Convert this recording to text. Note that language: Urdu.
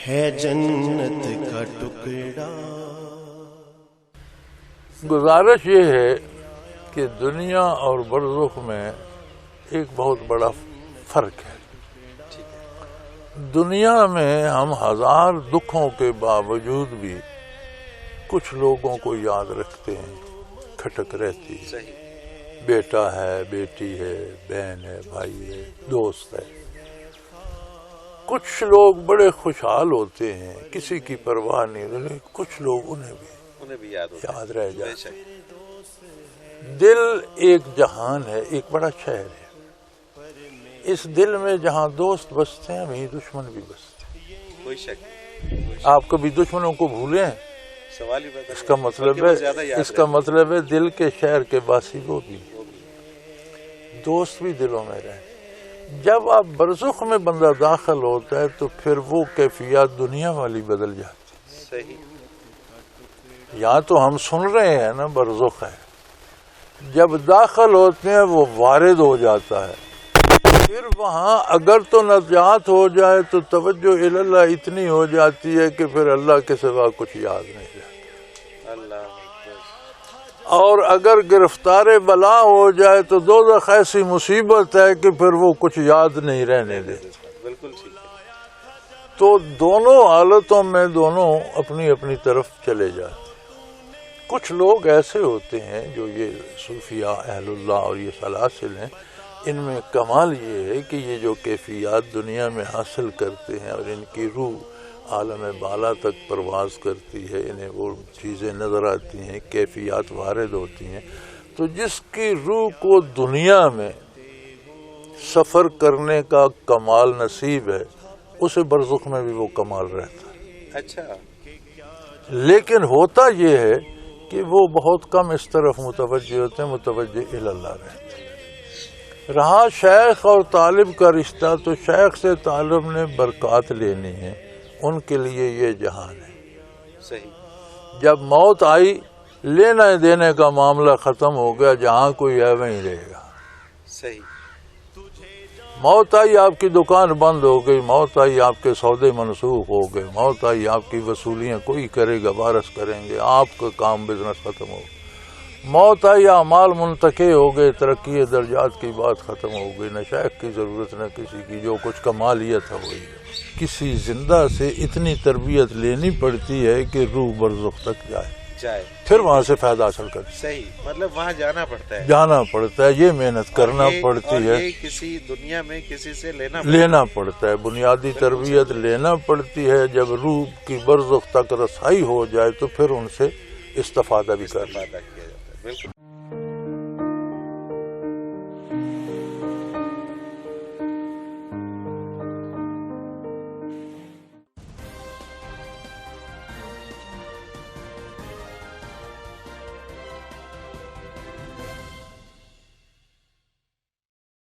ہے جنت کا ٹکڑا۔ گزارش یہ ہے کہ دنیا اور برزخ میں ایک بہت بڑا فرق ہے۔ دنیا میں ہم ہزار دکھوں کے باوجود بھی کچھ لوگوں کو یاد رکھتے ہیں، کھٹک رہتی ہے، بیٹا ہے، بیٹی ہے، بہن ہے، بھائی ہے، دوست ہے۔ کچھ لوگ بڑے خوشحال ہوتے ہیں، کسی کی پرواہ نہیں، لیکن کچھ لوگ انہیں بھی یاد رہ جاتے ہیں۔ دل ایک جہان ہے، ایک بڑا شہر ہے۔ اس دل میں جہاں دوست بستے ہیں وہیں دشمن بھی بستے ہیں۔ کوئی شک۔ آپ کبھی دشمنوں کو بھولیں؟ سوال ہی اس کا مطلب ہے دل کے شہر کے باسی وہ بھی، دوست بھی دلوں میں رہے۔ جب آپ برزخ میں بندہ داخل ہوتا ہے تو پھر وہ کیفیات دنیا والی بدل جاتی ہے۔ یہاں تو ہم سن رہے ہیں نا برزخ ہے، جب داخل ہوتے ہیں وہ وارد ہو جاتا ہے، پھر وہاں اگر تو نجات ہو جائے تو توجہ اللہ اتنی ہو جاتی ہے کہ پھر اللہ کے سوا کچھ یاد نہیں رہتا۔ اور اگر گرفتار بلا ہو جائے تو دوزخ ایسی مصیبت ہے کہ پھر وہ کچھ یاد نہیں رہنے دیتا۔ بالکل ٹھیک ہے۔ تو دونوں حالتوں میں دونوں اپنی اپنی طرف چلے جاتے ہیں۔ کچھ لوگ ایسے ہوتے ہیں جو یہ صوفیاء اہل اللہ اور یہ سلاسل ہیں، ان میں کمال یہ ہے کہ یہ جو کیفیات دنیا میں حاصل کرتے ہیں اور ان کی روح عالم بالا تک پرواز کرتی ہے، انہیں وہ چیزیں نظر آتی ہیں، کیفیات وارد ہوتی ہیں، تو جس کی روح کو دنیا میں سفر کرنے کا کمال نصیب ہے اسے برزخ میں بھی وہ کمال رہتا ہے۔ اچھا، لیکن ہوتا یہ ہے کہ وہ بہت کم اس طرف متوجہ ہوتے ہیں، متوجہ اللہ رہتے ہیں۔ رہا شیخ اور طالب کا رشتہ، تو شیخ سے طالب نے برکات لینی ہے، ان کے لیے یہ جہان ہے۔ صحیح۔ جب موت آئی، لینا دینے کا معاملہ ختم ہو گیا، جہاں کوئی ہے وہیں رہے گا۔ صحیح۔ موت آئی، آپ کی دکان بند ہو گئی، موت آئی، آپ کے سودے منسوخ ہو گئے، موت آئی، آپ کی وصولیاں کوئی کرے گا، وارث کریں گے، آپ کا کام بزنس ختم ہو گیا۔ موت آئی، اعمال منتقل ہو گئے، ترقی درجات کی بات ختم ہو گئی، نہ شیخ کی ضرورت نہ کسی کی، جو کچھ کمالیت ہے وہی ہے۔ کسی زندہ سے اتنی تربیت لینی پڑتی ہے کہ روح برزخ تک جائے، پھر وہاں سے فائدہ حاصل کرے۔ صحیح، مطلب وہاں جانا پڑتا ہے، یہ محنت کرنا پڑتی ہے، یہ کسی دنیا میں کسی سے لینا پڑتا ہے، بنیادی تربیت لینا پڑتی ہے۔ جب روح کی برزخ تک رسائی ہو جائے تو پھر ان سے استفادہ بھی کرنا۔ کیا جاتا ہے۔ بالکل۔